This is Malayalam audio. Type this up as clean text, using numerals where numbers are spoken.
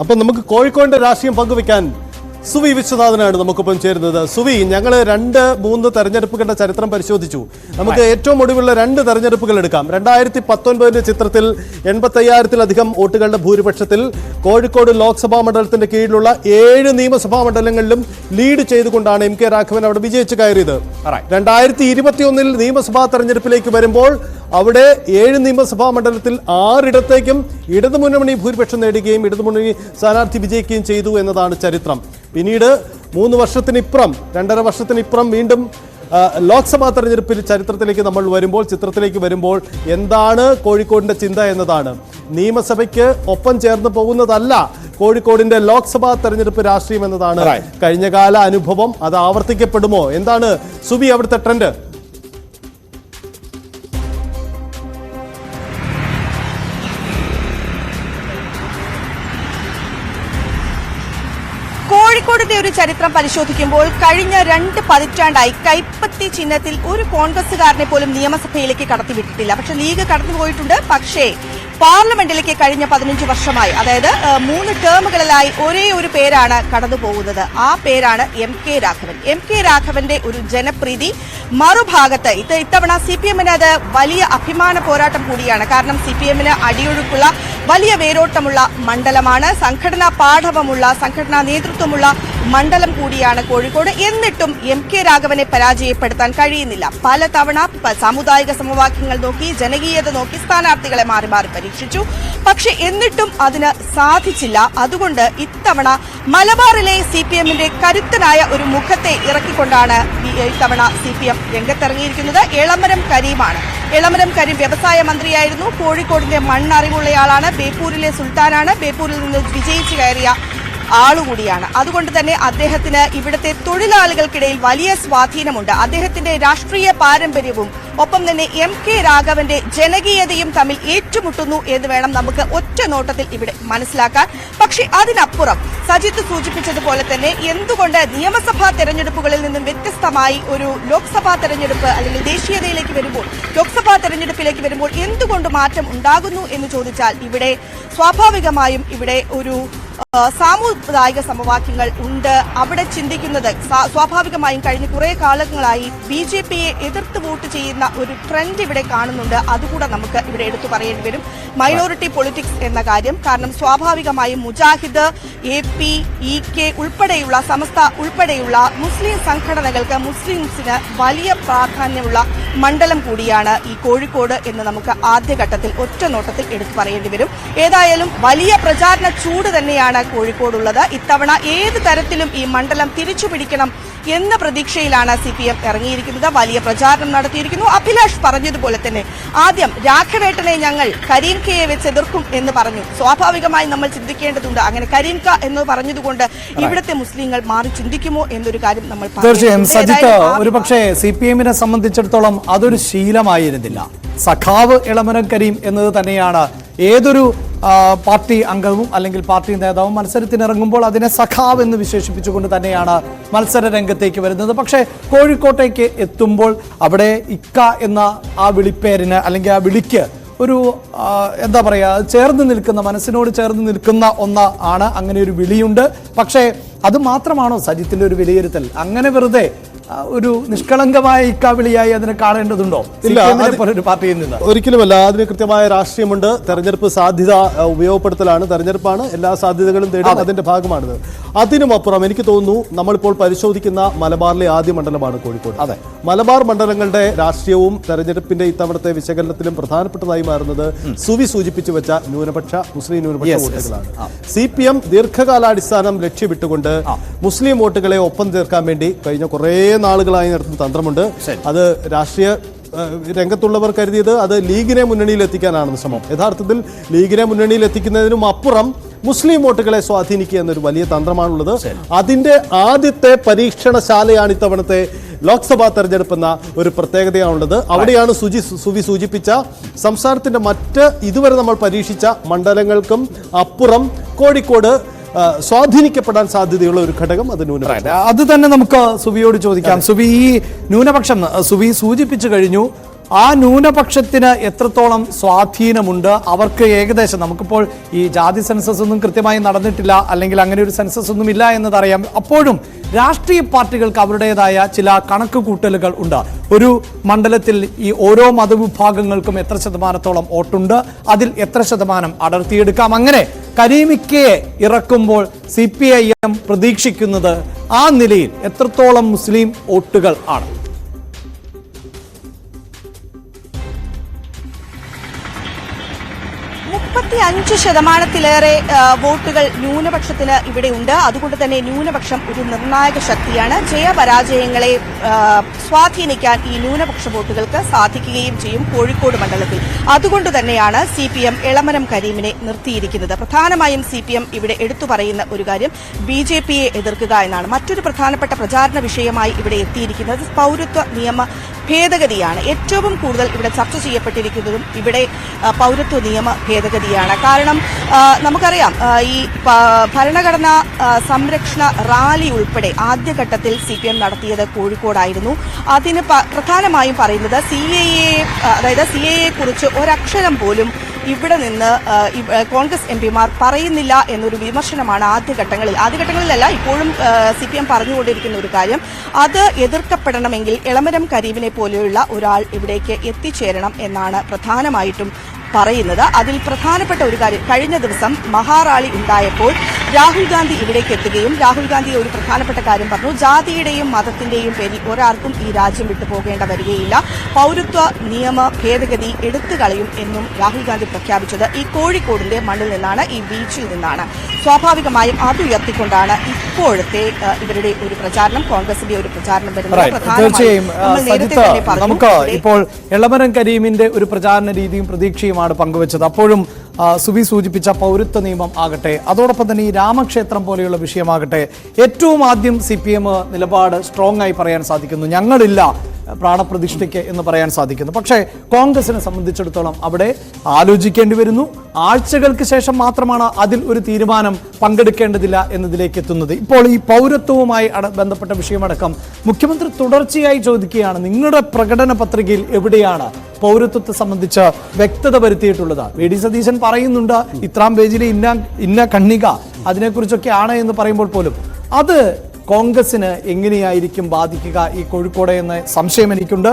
അപ്പം നമുക്ക് കോഴിക്കോടിന്റെ രാഷ്ട്രീയം പങ്കുവെക്കാൻ സുവി വിശ്വനാഥനാണ് നമുക്കൊപ്പം ചേരുന്നത്. സുവി, ഞങ്ങൾ 2-3 തെരഞ്ഞെടുപ്പുകളുടെ ചരിത്രം പരിശോധിച്ചു. നമുക്ക് ഏറ്റവും ഒടുവിലുള്ള 2 തെരഞ്ഞെടുപ്പുകൾ എടുക്കാം. 2019 ചിത്രത്തിൽ 85,000-ലധികം വോട്ടുകളുടെ ഭൂരിപക്ഷത്തിൽ കോഴിക്കോട് ലോക്സഭാ മണ്ഡലത്തിന്റെ കീഴിലുള്ള 7 നിയമസഭാ മണ്ഡലങ്ങളിലും ലീഡ് ചെയ്തുകൊണ്ടാണ് എം കെ രാഘവൻ അവിടെ വിജയിച്ചു കയറിയത്. 2021 നിയമസഭാ തെരഞ്ഞെടുപ്പിലേക്ക് വരുമ്പോൾ അവിടെ 7 നിയമസഭാ മണ്ഡലത്തിൽ 6 ഇടത്തേക്കും ഇടതുമുന്നണി ഭൂരിപക്ഷം നേടുകയും ഇടതുമുന്നണി സ്ഥാനാർത്ഥി വിജയിക്കുകയും ചെയ്തു എന്നതാണ് ചരിത്രം. പിന്നീട് 3 വർഷത്തിനിപ്പുറം 2.5 വർഷത്തിനിപ്പുറം വീണ്ടും ലോക്സഭാ തെരഞ്ഞെടുപ്പിൽ ചിത്രത്തിലേക്ക് വരുമ്പോൾ എന്താണ് കോഴിക്കോടിന്റെ ചിന്ത എന്നതാണ്. നിയമസഭയ്ക്ക് ഒപ്പം ചേർന്ന് പോകുന്നതല്ല കോഴിക്കോടിന്റെ ലോക്സഭാ തെരഞ്ഞെടുപ്പ് രാഷ്ട്രീയം എന്നതാണ് കഴിഞ്ഞകാല അനുഭവം. അത് ആവർത്തിക്കപ്പെടുമോ? എന്താണ് സുബി അവിടുത്തെ ട്രെൻഡ്? കോഴിക്കോടിന്റെ ഒരു ചരിത്രം പരിശോധിക്കുമ്പോൾ കഴിഞ്ഞ 2 പതിറ്റാണ്ടായി കൈപ്പത്തി ചിഹ്നത്തിൽ ഒരു കോൺഗ്രസുകാരനെ പോലും നിയമസഭയിലേക്ക് കടത്തിവിട്ടിട്ടില്ല. പക്ഷെ ലീഗ് കടന്നുപോയിട്ടുണ്ട്. പക്ഷേ പാർലമെന്റിലേക്ക് കഴിഞ്ഞ 15 വർഷമായി, അതായത് 3 ടേമുകളിലായി ഒരേ ഒരു പേരാണ് കടന്നു പോകുന്നത്. ആ പേരാണ് എം കെ രാഘവൻ. എം കെ രാഘവന്റെ ഒരു ജനപ്രീതി മറുഭാഗത്ത് ഇത്തവണ CPM-ന് അത് വലിയ അഭിമാന പോരാട്ടം കൂടിയാണ്. കാരണം CPM-ന് അടിയൊഴുക്കുള്ള വലിയ വേരോട്ടമുള്ള മണ്ഡലമാണ്, സംഘടനാ പാഠവമുള്ള സംഘടനാ നേതൃത്വമുള്ള മണ്ഡലം കൂടിയാണ് കോഴിക്കോട്. എന്നിട്ടും എം കെ രാഘവനെ പരാജയപ്പെടുത്താൻ കഴിയുന്നില്ല. പലതവണ സാമുദായിക സമവാക്യങ്ങൾ നോക്കി, ജനകീയത നോക്കി സ്ഥാനാർത്ഥികളെ മാറി മാറി പരീക്ഷിച്ചു. പക്ഷെ എന്നിട്ടും അതിന് സാധിച്ചില്ല. അതുകൊണ്ട് ഇത്തവണ മലബാറിലെ CPM-ന്റെ കരുത്തനായ ഒരു മുഖത്തെ ഇറക്കിക്കൊണ്ടാണ് ഇത്തവണ CPM രംഗത്തിറങ്ങിയിരിക്കുന്നത്. എളമരം കരീമാണ്. എളമരം കരീം വ്യവസായ മന്ത്രിയായിരുന്നു. കോഴിക്കോടിന്റെ മണ്ണറിവുള്ളയാളാണ്. ബേപ്പൂരിലെ സുൽത്താനാണ്. ബേപ്പൂരിൽ നിന്ന് വിജയിച്ചു കയറിയ ആളുകൂടിയാണ്. അതുകൊണ്ട് തന്നെ അദ്ദേഹത്തിന് ഇവിടുത്തെ തൊഴിലാളികൾക്കിടയിൽ വലിയ സ്വാധീനമുണ്ട്. അദ്ദേഹത്തിന്റെ രാഷ്ട്രീയ പാരമ്പര്യവും ഒപ്പം തന്നെ എം കെ രാഘവന്റെ ജനകീയതയും തമ്മിൽ ഏറ്റുമുട്ടുന്നു എന്ന് വേണം നമുക്ക് ഒറ്റ നോട്ടത്തിൽ ഇവിടെ മനസ്സിലാക്കാൻ. പക്ഷെ അതിനപ്പുറം സജിത്ത് സൂചിപ്പിച്ചതുപോലെ തന്നെ എന്തുകൊണ്ട് നിയമസഭാ തെരഞ്ഞെടുപ്പുകളിൽ നിന്നും വ്യത്യസ്തമായി ഒരു ലോക്സഭാ തെരഞ്ഞെടുപ്പ് അല്ലെങ്കിൽ ദേശീയതയിലേക്ക് വരുമ്പോൾ, ലോക്സഭാ തെരഞ്ഞെടുപ്പിലേക്ക് വരുമ്പോൾ എന്തുകൊണ്ട് മാറ്റം ഉണ്ടാകുന്നു എന്ന് ചോദിച്ചാൽ ഇവിടെ സ്വാഭാവികമായും ഇവിടെ ഒരു സാമുദായിക സമവാക്യങ്ങൾ ഉണ്ട്. അവിടെ ചിന്തിക്കുന്നത് സ്വാഭാവികമായും കഴിഞ്ഞ കുറെ കാലങ്ങളായി BJP-യെ എതിർത്ത് വോട്ട് ചെയ്യുന്ന ഒരു ട്രെൻഡ് ഇവിടെ കാണുന്നുണ്ട്. അതുകൂടെ നമുക്ക് ഇവിടെ എടുത്തു പറയേണ്ടി വരും. മൈനോറിറ്റി പൊളിറ്റിക്സ് എന്ന കാര്യം. കാരണം സ്വാഭാവികമായും മുജാഹിദ്, AP, EK ഉൾപ്പെടെയുള്ള സമസ്ത ഉൾപ്പെടെയുള്ള മുസ്ലിം സംഘടനകൾക്ക്, മുസ്ലിംസിന് വലിയ പ്രാധാന്യമുള്ള മണ്ഡലം കൂടിയാണ് ഈ കോഴിക്കോട് എന്ന് നമുക്ക് ആദ്യഘട്ടത്തിൽ ഒറ്റ നോട്ടത്തിൽ എടുത്തു പറയേണ്ടി വരും. ഏതായാലും വലിയ പ്രചാരണ ചൂട് തന്നെയാണ് കോഴിക്കോടുള്ളത്. ഇത്തവണ ഏത് തരത്തിലും ഈ മണ്ഡലം തിരിച്ചുപിടിക്കണം എന്ന പ്രതീക്ഷയിലാണ് CPM ഇറങ്ങിയിരിക്കുന്നത്. വലിയ പ്രചാരണം നടത്തിയിരിക്കുന്നു. അഭിലാഷ് പറഞ്ഞതുപോലെ തന്നെ ആദ്യം രാഘവേട്ടനെ ഞങ്ങൾ കരീം കെയെ വെച്ച് എതിർക്കും എന്ന് പറഞ്ഞു. സ്വാഭാവികമായി നമ്മൾ ചിന്തിക്കേണ്ടതുണ്ട്, അങ്ങനെ കരീം ക എന്ന് പറഞ്ഞതുകൊണ്ട് ഇവിടുത്തെ മുസ്ലിങ്ങൾ മാറി ചിന്തിക്കുമോ എന്നൊരു കാര്യം നമ്മൾ തീർച്ചയായും സജിത്ത്, ഒരുപക്ഷെ CPM-നെ സംബന്ധിച്ചിടത്തോളം അതൊരു ശീലമായിരുന്നില്ല. സഖാവ് എളമരം കരീം എന്നത് തന്നെയാണ് ഏതൊരു പാർട്ടി അംഗവും അല്ലെങ്കിൽ പാർട്ടി നേതാവും മത്സരത്തിനിറങ്ങുമ്പോൾ അതിനെ സഖാവ് എന്ന് വിശേഷിപ്പിച്ചുകൊണ്ട് തന്നെയാണ് മത്സര രംഗത്തേക്ക് വരുന്നത്. പക്ഷേ കോഴിക്കോട്ടേക്ക് എത്തുമ്പോൾ അവിടെ ഇക്ക എന്ന ആ വിളിപ്പേരിന് അല്ലെങ്കിൽ ആ വിളിക്ക് ഒരു എന്താ പറയുക, ചേർന്ന് നിൽക്കുന്ന, മനസ്സിനോട് ചേർന്ന് നിൽക്കുന്ന ഒന്ന് ആണ്. അങ്ങനെ ഒരു വിളിയുണ്ട്. പക്ഷേ അത് മാത്രമാണോ സജിത്തിന്റെ ഒരു വിലയിരുത്തൽ? അങ്ങനെ വെറുതെ ഒരു നിഷ്കളങ്കമായ ഇക്കാവിളിയായി അതിനെ കാണേണ്ടതുണ്ടോ ഒരു പാർട്ടിയിൽ നിന്ന്? ഒരിക്കലുമല്ല. അതിന് കൃത്യമായ രാഷ്ട്രീയമുണ്ട്. തെരഞ്ഞെടുപ്പ് സാധ്യത ഉപയോഗപ്പെടുത്തലാണ്. തെരഞ്ഞെടുപ്പാണ്, എല്ലാ സാധ്യതകളും തേടും, അതിന്റെ ഭാഗമാണിത്. അതിനുമപ്പുറം എനിക്ക് തോന്നുന്നു നമ്മളിപ്പോൾ പരിശോധിക്കുന്ന മലബാറിലെ ആദ്യ മണ്ഡലമാണ് കോഴിക്കോട്. അതെ, മലബാർ മണ്ഡലങ്ങളുടെ രാഷ്ട്രീയവും തെരഞ്ഞെടുപ്പിന്റെ ഇത്തവണത്തെ വിശകലനത്തിലും പ്രധാനപ്പെട്ടതായി മാറുന്നത് സുവി സൂചിപ്പിച്ചു വെച്ച മുസ്ലിം ന്യൂനപക്ഷ വോട്ടുകളാണ്. CPM ദീർഘകാലാടിസ്ഥാനം ലക്ഷ്യമിട്ടുകൊണ്ട് മുസ്ലിം വോട്ടുകളെ ഒപ്പം ചേർക്കാൻ വേണ്ടി കഴിഞ്ഞ കുറേ നാളുകളായി നടത്തുന്ന തന്ത്രമുണ്ട്. അത് രാഷ്ട്രീയ രംഗത്തുള്ളവർ കരുതിയത് അത് ലീഗിനെ മുന്നണിയിൽ എത്തിക്കാനാണെന്ന് ശ്രമം. യഥാർത്ഥത്തിൽ ലീഗിനെ മുന്നണിയിൽ എത്തിക്കുന്നതിനും അപ്പുറം മുസ്ലിം വോട്ടുകളെ സ്വാധീനിക്കുക എന്നൊരു വലിയ തന്ത്രമാണുള്ളത്. അതിന്റെ ആദ്യത്തെ പരീക്ഷണശാലയാണ് ഇത്തവണത്തെ ലോക്സഭാ തെരഞ്ഞെടുപ്പ് എന്ന ഒരു പ്രത്യേകതയാണുള്ളത്. അവിടെയാണ് സുവി സൂചിപ്പിച്ച സംസ്ഥാനത്തിന്റെ മറ്റ് ഇതുവരെ നമ്മൾ പരീക്ഷിച്ച മണ്ഡലങ്ങൾക്കും അപ്പുറം കോഴിക്കോട് സ്വാധീനിക്കപ്പെടാൻ സാധ്യതയുള്ള ഒരു ഘടകം അത് ന്യൂനപക്ഷം. അത് തന്നെ നമുക്ക് സുവിയോട് ചോദിക്കാം. സുവി, ഈ ന്യൂനപക്ഷം സുവി സൂചിപ്പിച്ചു കഴിഞ്ഞു. ആ ന്യൂനപക്ഷത്തിന് എത്രത്തോളം സ്വാധീനമുണ്ട്, അവർക്ക് ഏകദേശം, നമുക്കിപ്പോൾ ഈ ജാതി സെൻസസ് ഒന്നും കൃത്യമായി നടന്നിട്ടില്ല, അല്ലെങ്കിൽ അങ്ങനെ ഒരു സെൻസസ് ഒന്നും ഇല്ല എന്നതറിയാം. അപ്പോഴും രാഷ്ട്രീയ പാർട്ടികൾക്ക് അവരുടേതായ ചില കണക്ക് കൂട്ടലുകൾ ഉണ്ട്. ഒരു മണ്ഡലത്തിൽ ഈ ഓരോ മതവിഭാഗങ്ങൾക്കും എത്ര ശതമാനത്തോളം വോട്ടുണ്ട്, അതിൽ എത്ര ശതമാനം അടർത്തിയെടുക്കാം. അങ്ങനെ കരീമിക്കയെ ഇറക്കുമ്പോൾ CPIM പ്രതീക്ഷിക്കുന്നത് ആ നിലയിൽ എത്രത്തോളം മുസ്ലിം വോട്ടുകൾ ആണ്? 35% വോട്ടുകൾ ന്യൂനപക്ഷത്തിന് ഇവിടെയുണ്ട്. അതുകൊണ്ട് തന്നെ ന്യൂനപക്ഷം ഒരു നിർണായക ശക്തിയാണ്. ജയപരാജയങ്ങളെ സ്വാധീനിക്കാൻ ഈ ന്യൂനപക്ഷ വോട്ടുകൾക്ക് സാധിക്കുകയും ചെയ്യും കോഴിക്കോട് മണ്ഡലത്തിൽ. അതുകൊണ്ട് തന്നെയാണ് CPM എളമരം കരീമിനെ നിർത്തിയിരിക്കുന്നത്. പ്രധാനമായും CPM ഇവിടെ എടുത്തു പറയുന്ന ഒരു കാര്യം BJPയെ എതിർക്കുക എന്നാണ്. മറ്റൊരു പ്രധാനപ്പെട്ട പ്രചാരണ വിഷയമായി ഇവിടെ എത്തിയിരിക്കുന്നത് പൗരത്വ നിയമ ഭേദഗതിയാണ്. ഏറ്റവും കൂടുതൽ ഇവിടെ ചർച്ച ചെയ്യപ്പെട്ടിരിക്കുന്നതും ഇവിടെ പൗരത്വ നിയമ ഭേദഗതിയാണ്. കാരണം നമുക്കറിയാം ഈ ഭരണഘടനാ സംരക്ഷണ റാലി ഉൾപ്പെടെ ആദ്യഘട്ടത്തിൽ CPM നടത്തിയത് കോഴിക്കോടായിരുന്നു. അതിന് പ്രധാനമായും പറയുന്നത് അതായത് CAA കുറിച്ച് ഒരക്ഷരം പോലും ഇവിടെ നിന്ന് കോൺഗ്രസ് MPമാർ പറയുന്നില്ല എന്നൊരു വിമർശനമാണ് ആദ്യഘട്ടങ്ങളിലല്ല ഇപ്പോഴും CPM പറഞ്ഞുകൊണ്ടിരിക്കുന്ന ഒരു കാര്യം. അത് എതിർക്കപ്പെടണമെങ്കിൽ എളമരം കരീമിനെ പോലെയുള്ള ഒരാൾ ഇവിടേക്ക് എത്തിച്ചേരണം എന്നാണ് പ്രധാനമായിട്ടും പറയുന്നത്. അതിൽ പ്രധാനപ്പെട്ട ഒരു കാര്യം, കഴിഞ്ഞ ദിവസം മഹാറാലി ഉണ്ടായപ്പോൾ രാഹുൽ ഗാന്ധി ഇവിടേക്ക് എത്തുകയും രാഹുൽ ഗാന്ധി ഒരു പ്രധാനപ്പെട്ട കാര്യം പറഞ്ഞു, ജാതിയുടെയും മതത്തിന്റെയും പേരിൽ ഒരാൾക്കും ഈ രാജ്യം വിട്ടു പോകേണ്ട വരികയില്ല, പൗരത്വ നിയമ ഭേദഗതി എടുത്തുകളയും എന്നും രാഹുൽ ഗാന്ധി പ്രഖ്യാപിച്ചത് ഈ കോഴിക്കോടിന്റെ മണ്ണിൽ നിന്നാണ്, ഈ ബീച്ചിൽ നിന്നാണ്. സ്വാഭാവികമായും അത് ഉയർത്തിക്കൊണ്ടാണ് ഇപ്പോഴത്തെ ഇവരുടെ ഒരു പ്രചാരണം, കോൺഗ്രസിന്റെ ഒരു പ്രചാരണം വരുന്നത്. തീർച്ചയായും നമുക്ക് ഇപ്പോൾ എളമരം കരീമിന്റെ ഒരു പ്രചാരണ രീതിയും പ്രതീക്ഷയുമാണ് പങ്കുവച്ചത്. അപ്പോഴും സുബി സൂചിപ്പിച്ച പൗരത്വ നിയമം ആകട്ടെ, അതോടൊപ്പം തന്നെ ഈ രാമക്ഷേത്രം പോലെയുള്ള വിഷയമാകട്ടെ, ഏറ്റവും ആദ്യം CPM നിലപാട് സ്ട്രോങ് ആയി പറയാൻ സാധിക്കുന്നു, ഞങ്ങളില്ല പ്രാണപ്രതിഷ്ഠയ്ക്ക് എന്ന് പറയാൻ സാധിക്കുന്നു. പക്ഷേ കോൺഗ്രസിനെ സംബന്ധിച്ചിടത്തോളം അവിടെ ആലോചിക്കേണ്ടി വരുന്നു. ആഴ്ചകൾക്ക് ശേഷം മാത്രമാണ് അതിൽ ഒരു തീരുമാനം പങ്കെടുക്കേണ്ടതില്ല എന്നതിലേക്ക് എത്തുന്നത്. ഇപ്പോൾ ഈ പൗരത്വവുമായി ബന്ധപ്പെട്ട വിഷയമടക്കം മുഖ്യമന്ത്രി തുടർച്ചയായി ചോദിക്കുകയാണ്, നിങ്ങളുടെ പ്രകടന പത്രികയിൽ എവിടെയാണ് പൗരത്വത്തെ സംബന്ധിച്ച് വ്യക്തത വരുത്തിയിട്ടുള്ളത്? VD സതീശൻ പറയുന്നുണ്ട് ഇത്രാം പേജിലെ ഇന്ന ഖണ്ഡിക അതിനെക്കുറിച്ചൊക്കെയാണ് എന്ന് പറയുമ്പോൾ പോലും അത് കോൺഗ്രസിന് എങ്ങനെയായിരിക്കും ബാധിക്കുക ഈ കോഴിക്കോട് എന്ന സംശയം എനിക്കുണ്ട്.